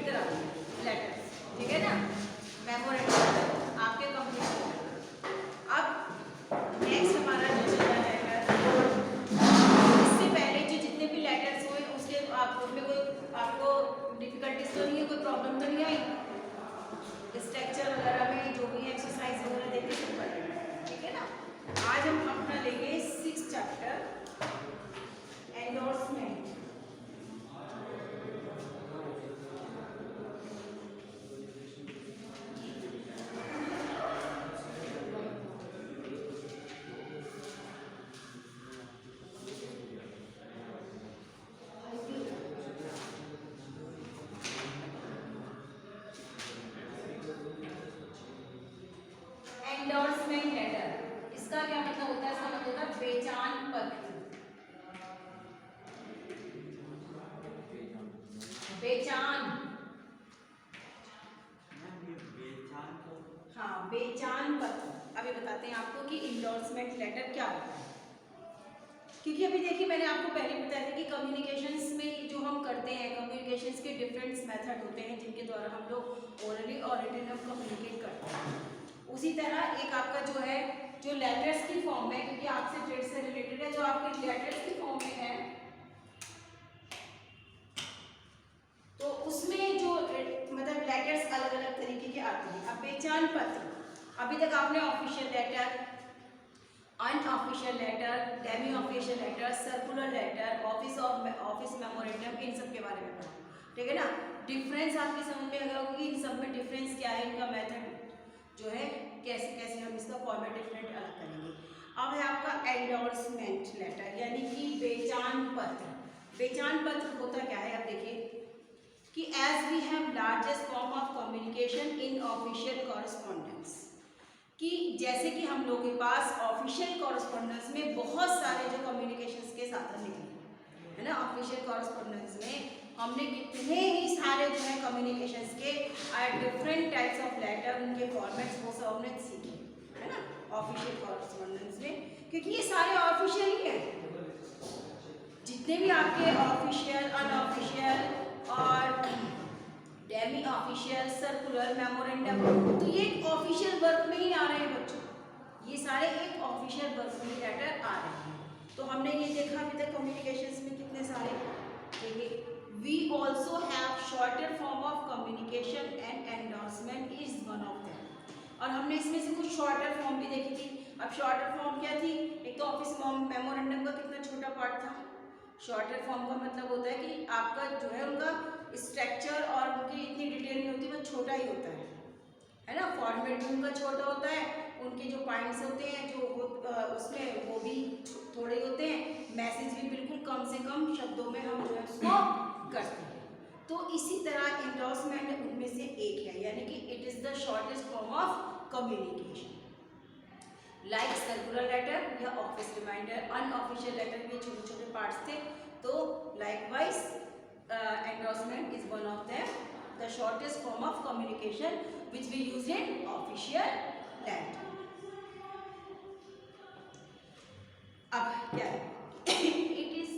इधर आते हैं लेटर्स, ठीक है ना, मेमोरेंडम आपके कंप्लीट। अब नेक्स्ट हमारा जो चल रहा है, इससे पहले जो जितने भी लेटर्स हुए उसके आप उसमें कोई आपको डिफिकल्टीज तो नहीं है, कोई प्रॉब्लम तो नहीं आई, स्ट्रक्चर वगैरह में जो भी एक्सरसाइज वगैरह देते हैं, ठीक है ना। आज हम अपना लेंगे 6th chapter endorsement. Endorsement letter, इसका क्या मतलब होता है? इसका मतलब होता है पहचान पत्र। पहचान, हाँ पहचान पत्र। अभी बताते हैं आपको कि एंडोर्समेंट लेटर क्या होता है। क्योंकि अभी देखिए मैंने आपको पहले बताया था कि कम्युनिकेशंस में जो हम करते हैं, कम्युनिकेशंस के डिफरेंट मेथड होते हैं जिनके द्वारा हम लोग ओरली और रिटन में कम्युनिकेट करते हैं। उसी तरह एक आपका जो है जो लेटर्स की फॉर्म में, क्योंकि आपसे ट्रेड से रिलेटेड है, जो आपके लेटर्स की फॉर्म में है तो उसमें जो मतलब लेटर्स अलग अलग तरीके के आते हैं। अब पहचान पत्र, अभी तक आपने official letter, unofficial letter, demi official letter, circular letter, office memorandum, इन सब के बारे में पढ़ा, ठीक है ना। डिफरेंस आपके समझ में आ गया होगा कि इन सब में डिफरेंस क्या है, इनका मेथड जो है कैसे कैसे हम इसका फॉर्मेट डिफरेंट अलग करेंगे। अब है आपका एंडोर्समेंट लेटर यानी कि पहचान पत्र। पहचान पत्र होता क्या है, अब देखिए कि as we have largest form of communication in official correspondence, कि जैसे कि हम लोगों के पास ऑफिशियल कॉरेस्पॉन्डेंस में बहुत सारे जो कम्युनिकेशंस के साधन निकले है ना। ऑफिशियल कॉरेस्पॉन्डेंस में हमने कितने ही सारे जो है कम्युनिकेशंस के डिफरेंट टाइप्स ऑफ लेटर, उनके फॉर्मेट्स वो सब हमने सीखे है ना ऑफिशियल कॉरेस्पॉन्डेंस में, क्योंकि ये सारे ऑफिशियल ही हैं। जितने भी आपके ऑफिशियल, अनऑफिशियल और डेमी ऑफिशियल, सर्कुलर, मेमोरेंडम, तो ये ऑफिशियल वर्क में ही आ रहे हैं बच्चों, ये सारे एक ऑफिशियल वर्क में लेटर आ रहे हैं। तो हमने ये देखा अभी तक कम्युनिकेशंस में कितने सारे, देखिए we also have shorter form of communication and endorsement is one of them. और हमने इसमें से कुछ शॉर्टर फॉर्म भी देखी थी। अब शॉर्टर फॉर्म क्या थी, एक तो ऑफिस मेमोरेंडम का कितना छोटा पार्ट था। शॉर्टर फॉर्म का मतलब होता है कि आपका जो है उनका स्ट्रक्चर और उनकी इतनी डिटेल नहीं होती, वो छोटा ही होता है ना। फॉर्मेट भी उनका छोटा होता है, उनके जो पॉइंट्स होते हैं जो उसमें वो भी थोड़े होते हैं, मैसेज भी बिल्कुल कम से कम शब्दों में हम जो है उसको करते हैं। तो इसी तरह एंडोर्समेंट उनमें से एक है, यानी कि it is the shortest form of communication. Like circular letter या ऑफिस रिमाइंडर, अनऑफिशियल लेटर में छोटे छोटे पार्ट्स थे, तो likewise endorsement is one of them, the shortest form of communication which we use in official letter. अब क्या है, it is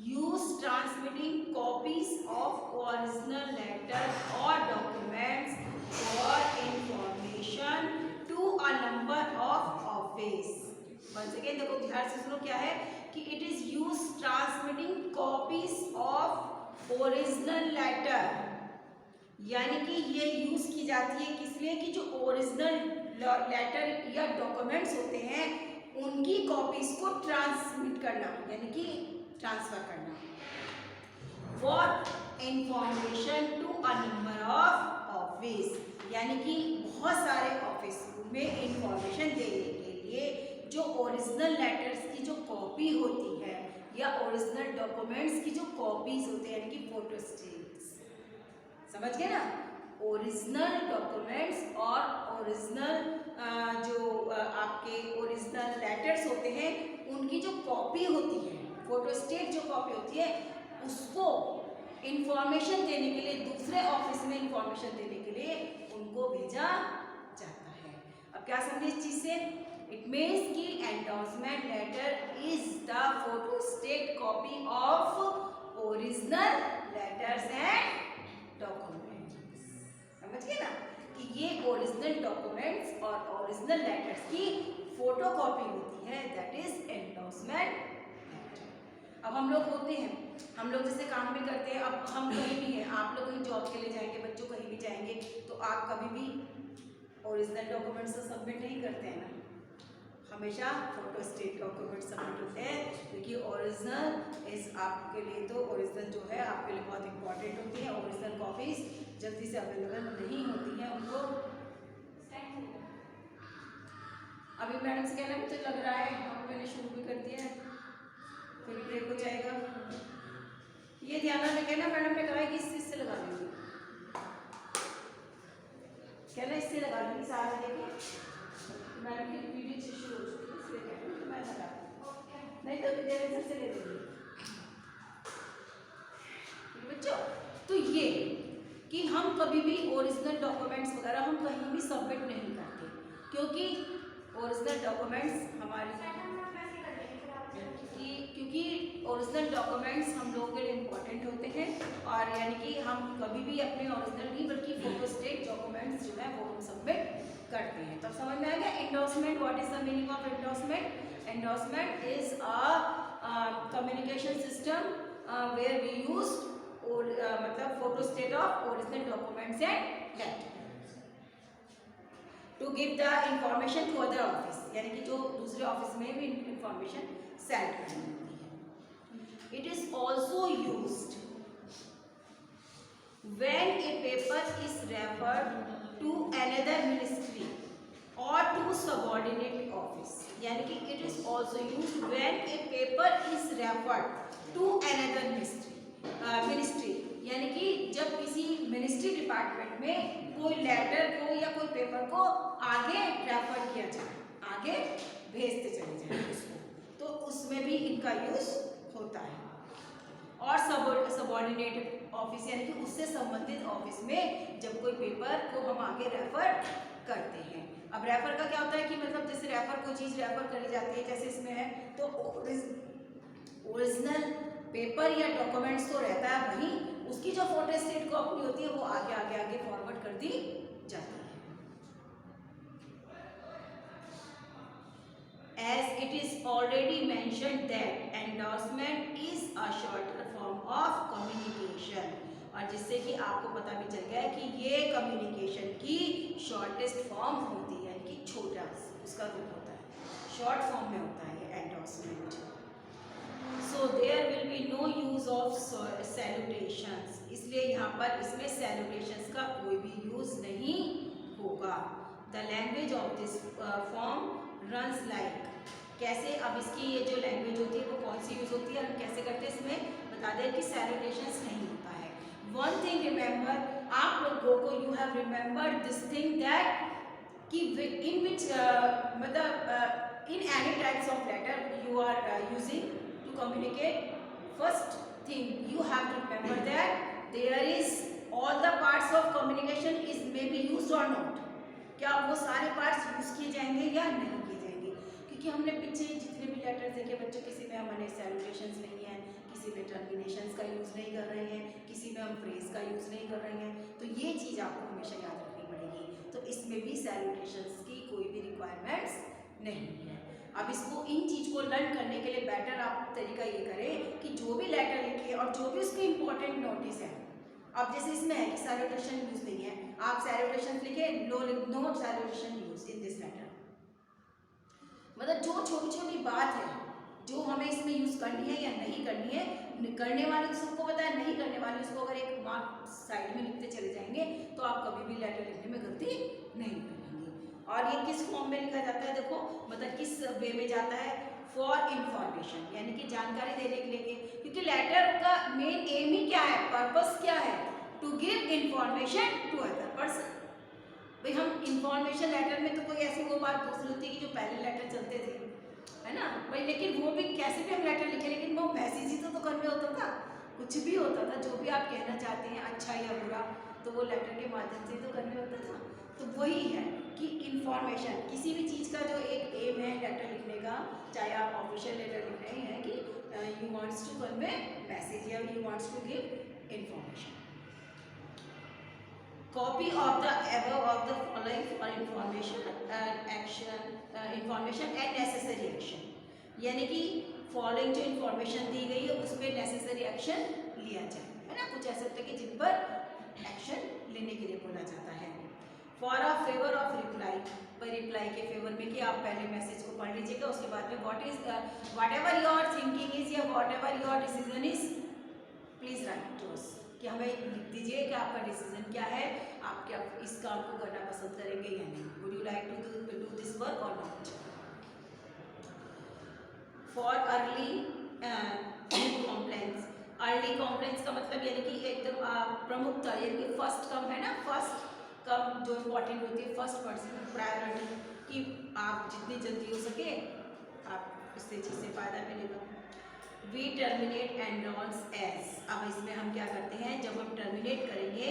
use transmitting copies of original letter और documents for information to a number of office. Once again देखो ध्यान से सुनो, क्या है कि it is use transmitting copies of original letter, यानी कि ये यूज की जाती है किस लिए कि जो ओरिजिनल लेटर या डॉक्यूमेंट्स होते हैं उनकी कॉपीज को ट्रांसमिट करना, यानी कि ट्रांसफर करना, for information to a number of office, यानी कि बहुत सारे ऑफिस में इंफॉर्मेशन देने के लिए जो ओरिजिनल लेटर्स की जो कॉपी होती है या ओरिजिनल डॉक्यूमेंट्स की जो कॉपीज होते हैं, यानी कि फोटोस्टेट्स, समझ गए ना। ओरिजिनल डॉक्यूमेंट्स और ओरिजिनल जो आपके ओरिजिनल लेटर्स होते हैं उनकी जो कॉपी होती है, फोटोस्टेट जो कॉपी होती है, उसको इंफॉर्मेशन देने के लिए, दूसरे ऑफिस में इंफॉर्मेशन देने के लिए उनको भेजा जाता है। अब क्या समझे इस चीज से, इट मीन्स कि endorsement letter is the photostat copy of original letters and document. समझिए ना कि ये ओरिजिनल डॉक्यूमेंट्स और ओरिजिनल लेटर्स की फोटोकॉपी होती है, दैट इज एंडोर्समेंट। अब हम लोग होते हैं, हम लोग जैसे काम भी करते हैं, अब हम कहीं भी हैं, आप लोग कहीं जॉब के लिए जाएंगे, बच्चों कहीं भी जाएंगे, तो आप कभी भी ओरिजिनल डॉक्यूमेंट्स तो सबमिट नहीं करते हैं ना, हमेशा फोटो स्टेट डॉक्यूमेंट सबमिट होते हैं, क्योंकि ओरिजिनल इस आपके लिए तो ओरिजिनल जो है आपके लिए बहुत इंपॉर्टेंट होती है। ओरिजिनल कॉपीज जल्दी से अवेलेबल नहीं होती हैं उनको। अभी मैडम से कहना मुझे लग रहा है, अब मैंने शुरू भी कर दिया है, फिर ब्रेक हो जाएगा। ये ध्यान में कहना, मैडम ने कहा है कि इस चीज से लगा लूँगी, कहना इससे लगा लूँगी, सारा देखिए मैडम की वीडियो शुरू हो चुकी है, इसलिए कहना तो मैं लगा नहीं तो विद्यालय से ले लेंगे बच्चों। तो ये कि हम कभी भी ओरिजिनल डॉक्यूमेंट्स वगैरह हम कहीं भी सबमिट नहीं करते, क्योंकि ओरिजिनल डॉक्यूमेंट्स हमारे क्योंकि ओरिजिनल डॉक्यूमेंट्स हम लोगों के लिए इम्पोर्टेंट होते हैं, और यानी कि हम कभी भी अपने ओरिजिनल नहीं बल्कि फोटो स्टेट डॉक्यूमेंट्स जो है वो हम सबमिट करते हैं। तो समझ में आ गया endorsement, what is the meaning of endorsement? Endorsement is a communication system where we use मतलब photo state of original documents and letters to give the information to other office, यानी कि जो दूसरे ऑफिस में भी इंफॉर्मेशन सेंड करनी होती है। It is also used when a paper is referred to another ministry or to subordinate office, यानी कि it is also used when a paper is referred to another ministry, यानी कि जब किसी मिनिस्ट्री डिपार्टमेंट में कोई लेटर को या कोई पेपर को आगे रेफर किया जाए, आगे भेजते चले जाए उसको, तो उसमें भी इनका यूज होता है। और सबऑर्डिनेट ऑफिस यानी कि उससे संबंधित ऑफिस में जब कोई पेपर को हम आगे रेफर करते हैं। अब रेफर का क्या होता है कि मतलब जैसे रेफर कोई चीज़ रेफर करी जाती है, जैसे इसमें है तो ओरिजिनल पेपर या डॉक्यूमेंट्स तो रहता है वहीं, उसकी जो फोटो स्टेट कॉपी होती है वो आगे आगे आगे फॉरवर्ड कर दी जाती है। As it is already mentioned that endorsement is a shorter form of communication, और जिससे कि आपको पता भी चल गया है कि ये कम्युनिकेशन की शॉर्टेस्ट फॉर्म होती है, यानी कि छोटा उसका रूप होता है, शॉर्ट फॉर्म में होता है ये endorsement. So there will be no use of salutations, इसलिए यहाँ पर इसमें सैल्यूटेशंस का कोई भी यूज नहीं होगा। The language of this form runs like, कैसे, अब इसकी ये जो लैंग्वेज होती है वो कौन सी यूज होती है और कैसे करते हैं, इसमें बता दें कि सैल्यूटेशंस नहीं होता है। वन थिंग रिमेंबर, आप लोगों को you have remembered this thing that कि इन विच मतलब in any types of letter you are using to communicate, first thing you have to remember that there is all the parts of communication is may be used और not, क्या वो सारे parts use किए जाएंगे या नहीं किए जाएंगे, क्योंकि हमने पीछे जितने भी लेटर्स देखे बच्चों, किसी में हमने सैल्यूटेशंस नहीं है, किसी में टर्मिनेशंस का यूज़ नहीं कर रहे हैं, किसी में हम फ्रेज का यूज़ नहीं कर रहे हैं, तो ये चीज़ आपको हमेशा याद रखनी पड़ेगी। तो इसमें भी सैल्यूटेशंस की कोई भी रिक्वायरमेंट्स नहीं है। अब इसको इन चीज़ को लर्न करने के लिए बेटर आप तरीका ये करें कि जो भी लेटर लिखे और जो भी उसके इम्पोर्टेंट नोटिस है, अब जैसे इसमें है कि सैल्यूटेशन यूज नहीं है, आप सैल्यूटेशन लिखे, no salutation use in this letter, मतलब जो छोटी छोटी बात है जो हमें इसमें यूज करनी है या नहीं करनी है, करने वाले तो सबको पता है, नहीं करने वाले उसको अगर एक मार्क साइड में लिखते चले जाएंगे तो आप कभी भी लेटर लिखने में गलती नहीं करेंगे। और ये किस फॉर्म में लिखा जाता है, देखो मतलब किस वे में जाता है, फॉर इंफॉर्मेशन, यानी कि जानकारी देने के लिए, क्योंकि लेटर का मेन एम ही क्या है, पर्पस क्या है, to give information to other person. भाई हम इंफॉर्मेशन लेटर में तो कोई ऐसी वो बात दूसरी होती है कि जो पहले लेटर चलते थे, है ना भाई, लेकिन वो भी कैसे भी हम लेटर लिखे, लेकिन वो मैसेज ही तो कन्वे होता था, कुछ भी होता था, जो भी आप कहना चाहते हैं अच्छा या बुरा, तो वो लेटर के माध्यम से तो कन्वे होता था। तो वही है कि इंफॉर्मेशन, किसी भी चीज़ का जो एक एम है लेटर लिखने का, चाहे आप ऑफिशियल लेटर लिख रहे हैं कि you wants to convey message या you wants to give information. Copy of the above of the following for information and action information and necessary action, यानी कि फॉलोइंग जो इन्फॉर्मेशन दी गई है उस पर नेसेसरी एक्शन लिया जाए, है ना। कुछ ऐसे होते हैं कि जिन पर एक्शन लेने के लिए बोला जाता है। For a favour of reply, पर रिप्लाई के फेवर में कि आप पहले मैसेज को पढ़ लीजिएगा, उसके बाद में whatever your thinking is या whatever your decision is please write to us, कि हमें लिख दीजिए कि आपका डिसीजन क्या है, आप क्या इस काम को करना पसंद करेंगे या नहीं, would you like to do this work or not. For early compliance, early compliance का मतलब यानी कि एकदम प्रमुखता, यानी कि फर्स्ट कम है ना, फर्स्ट कम जो इम्पोर्टेंट होती है, फर्स्ट पर्सन प्रायोरिटी, कि आप जितनी जल्दी हो सके आप इससे चीज़ से फ़ायदा मिलेगा। वी टर्मिनेट एंडोन्स एज, अब इसमें हम क्या करते हैं, जब हम टर्मिनेट करेंगे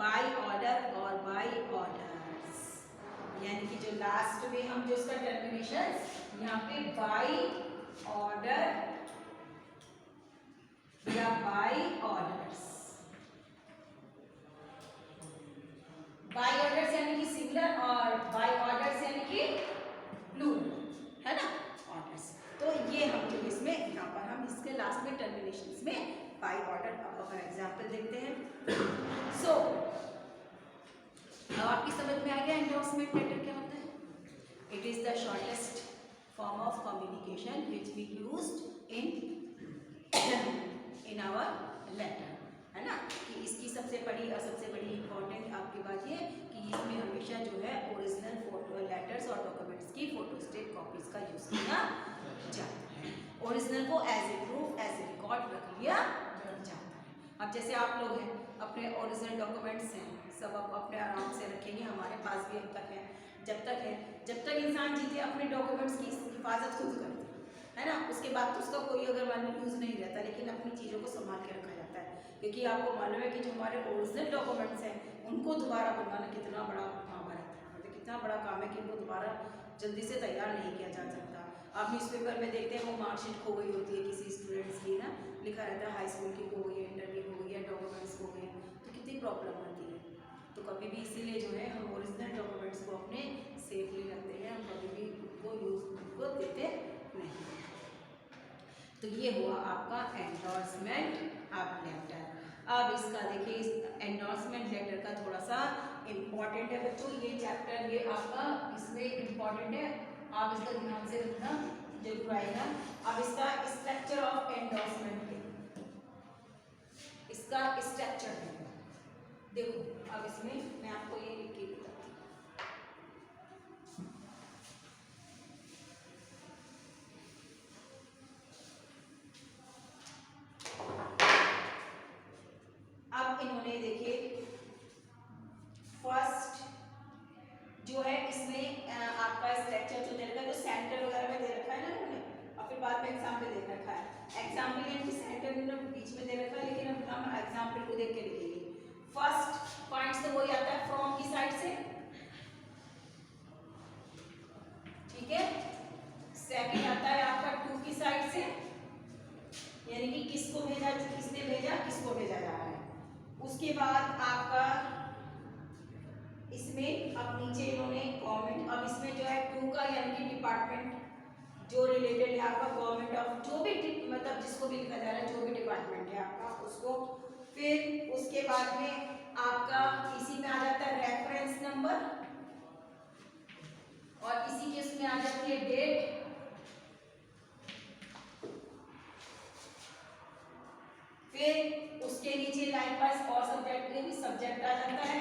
बाय ऑर्डर और बाय ऑर्डर्स, यानी कि जो लास्ट में हम जो इसका टर्मिनेशन यहाँ पे बाय ऑर्डर या बाय ऑर्डर्स, बाय ऑर्डर्स यानी कि सिंगुलर और बाय ऑर्डर्स यानी कि प्लूरल, है ना, ऑर्डर्स। तो ये हम जो इसमें यहाँ पर हम इसके लास्ट में टर्मिनेशंस में बाय ऑर्डर, अब अपना एग्जांपल देखते हैं। सो अब आपकी समझ में आ गया एंडोर्समेंट लेटर क्या होता है। It is the shortest form of communication which we used in our letter, है ना। कि इसकी सबसे बड़ी इंपॉर्टेंट आपकी बात ये कि इसमें हमेशा जो है ओरिजिनल फोटो लेटर्स और डॉक्यूमेंट्स की फोटोस्टेट कॉपीज का यूज किया जाता है। ओरिजिनल को as a proof as a record रख लिया जाता है। अब जैसे आप लोग हैं, अपने ओरिजिनल डॉक्यूमेंट्स हैं सब आप अपने आराम से रखेंगे, हमारे पास भी अब तक है, जब तक इंसान जीते अपने डॉक्यूमेंट्स की हिफाजत खुद करते है ना। उसके बाद तो उसका कोई अगर मान लो यूज़ नहीं रहता, लेकिन अपनी चीज़ों को संभाल के रखा जाता है, क्योंकि आपको मालूम है कि जो हमारे ओरिजिनल डॉक्यूमेंट्स हैं उनको दोबारा बनवाना कितना बड़ा काम है, मतलब कितना बड़ा काम है कि उनको दोबारा जल्दी से तैयार नहीं किया जा सकता। आप न्यूज़पेपर में देखते हैं वो मार्कशीट खो गई होती है किसी स्टूडेंट्स की ना, लिखा रहता है हाई स्कूल की खो गई है, इंटर की खो गई है, डॉक्यूमेंट्स खो गए, तो कितनी प्रॉब्लम आती है। तो कभी भी इसीलिए जो है हम ओरिजिनल डॉक्यूमेंट्स को अपने सेफली रखते हैं, हम कभी भी उनको यूज़ को देते नहीं। तो ये हुआ आपका एंडोर्समेंट ऑफ लेटर। अब इसका देखिए, इस एंडोर्समेंट लेटर का थोड़ा सा इम्पॉर्टेंट है बच्चों, ये चैप्टर ये आपका इसमें इम्पॉर्टेंट है, आप इसका ध्यान से रखना जरूर आएगा। अब इसका स्ट्रक्चर ऑफ एंडोर्समेंट, इसका स्ट्रक्चर है, देखो अब इसमें मैं आपको ये लिख के बताती हूँ। अब इन्होंने देखिए फर्स्ट जो है इसमें आपका स्ट्रक्चर जो दे रखा है, जो सेंटर वगैरह में दे रखा है ना उन्होंने, और फिर बाद में एग्जाम्पल दे रखा है, एग्जाम्पल यानी सेंटर में बीच में दे रखा है, लेकिन अब हम एग्जाम्पल को देख के लिखेंगे। फर्स्ट पॉइंट्स तो वही आता है फ्रॉम की साइड से, ठीक है। सेकंड आता है आपका टू की साइड से, यानी कि किसको भेजा, किसने भेजा, किसको भेजा जा रहा है। उसके बाद आपका इसमें अब नीचे इन्होंने गवर्नमेंट, अब इसमें जो है टू का यानी कि डिपार्टमेंट जो रिलेटेड है आपका गवर्नमेंट ऑफ, जो भी मतलब जिसको भी लिखा जा रहा है, जो भी डिपार्टमेंट है आपका उसको। फिर उसके बाद में आपका इसी में आ जाता है रेफरेंस नंबर, और इसी के इसमें आ जाती है डेट, फिर उसके नीचे लाइन वाइज और सब्जेक्ट के भी सब्जेक्ट आ जाता है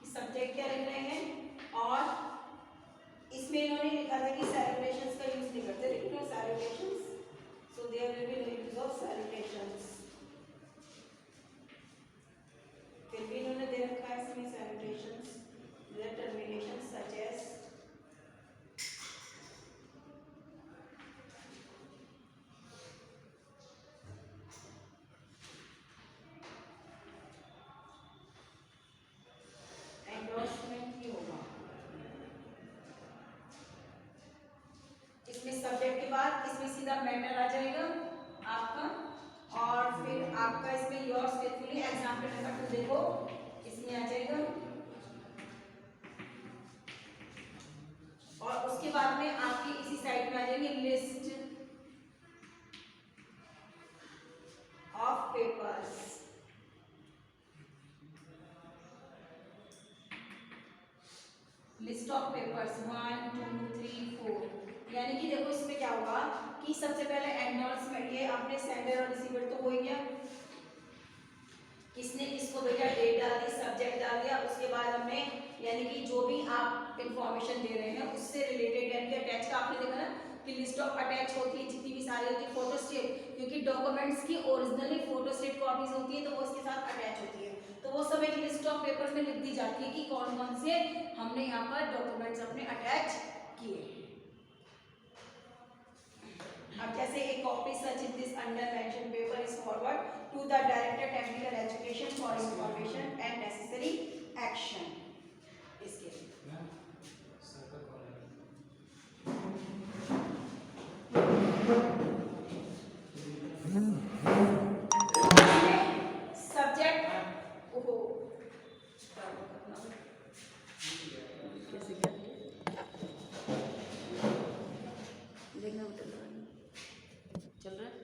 कि सब्जेक्ट क्या लिख रहे हैं। और इसमें इन्होंने लिखा था कि सैल्यूटेशंस का यूज नहीं करते, लेकिन salutations, so there will be no use of salutations, फिर भी इन्होंने दे रखा है इसमें salutations with termination such as endorsement ही होगा। इसमें सब्जेक्ट के बाद इसमें सीधा मैटर आ जाएगा आपका, और फिर आपका इसमें योर्स फेथफुली एग्जाम्पल नंबर 2 देखो, इसमें इसमें आ जाएगा। और उसके बाद में आपकी इसी साइड में आ जाएंगे list of papers. List of papers 1 2 3 4, यानी कि देखो इसमें क्या होगा कि सबसे पहले एंडोर्समेंट, ये आपने सेंडर और रिसीवर तो हो ही गया, किसने किसको भेजा, डेट डाल दी, सब्जेक्ट डाल दिया। उसके बाद हमने यानी कि जो भी आप इंफॉर्मेशन दे रहे हैं उससे रिलेटेड, यानी कि अटैच का आपने देखा ना कि लिस्ट ऑफ अटैच होती है, जितनी भी सारी होती है फोटो स्टेट, क्योंकि डॉक्यूमेंट्स की ओरिजिनली फोटो स्टेट कॉपीज होती है तो वो उसके साथ अटैच होती है, तो वो सब एक लिस्ट ऑफ पेपर्स में लिख दी जाती है कि कौन कौन से हमने यहाँ पर डॉक्यूमेंट्स अपने अटैच किए। अब जैसे एक copy such in this under mention paper is forward to the director technical education for information and necessary action, इसके सब्जेक्ट ओहो कैसे क्या देखना चल रहा है,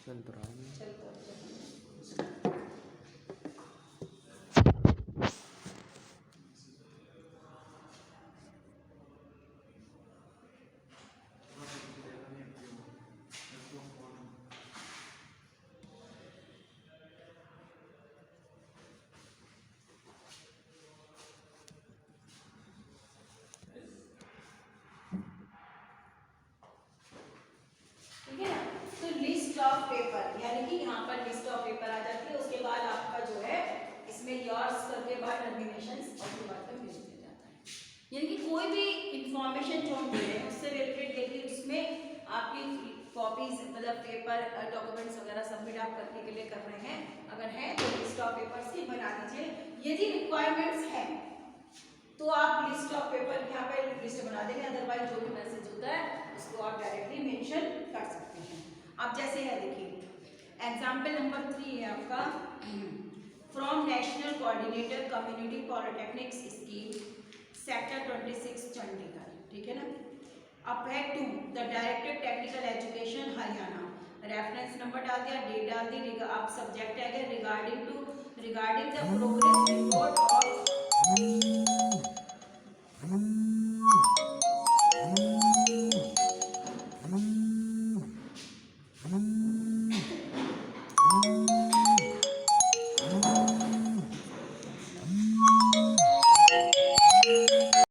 चल तो रहा है। चल तो ठीक है ना। तो लिस्ट ऑफ पेपर यानी कि यहाँ पर लिस्ट ऑफ पेपर आ जाती है, उसके बाद आपका जो है इसमें योर्स करके बाद टर्मिनेशंस और उसके बाद में भेज दिया जाता है। यानी कि कोई भी इंफॉर्मेशन जो हम दे रहे हैं उससे रिलेटेड देखिए उसमें आपकी कॉपीज मतलब पेपर डॉक्यूमेंट्स वगैरह सबमिट आप करने के लिए कर रहे हैं, अगर है तो लिस्ट ऑफ पेपर्स की बना दीजिए। यदि रिक्वायरमेंट्स हैं तो आप लिस्ट ऑफ पेपर यहाँ पे लिस्ट बना देंगे, अदरवाइज जो भी मैसेज होता है उसको आप डायरेक्टली मेंशन कर सकते हैं। अब जैसे है देखिए एग्जाम्पल नंबर 3 है आपका from national coordinator community polytechnics scheme sector 26 Chandigarh, ठीक है ना। अब है 2 the director technical education Haryana, reference number डाल दिया, डेट डाल दी, आप सब्जेक्ट है regarding the progress report of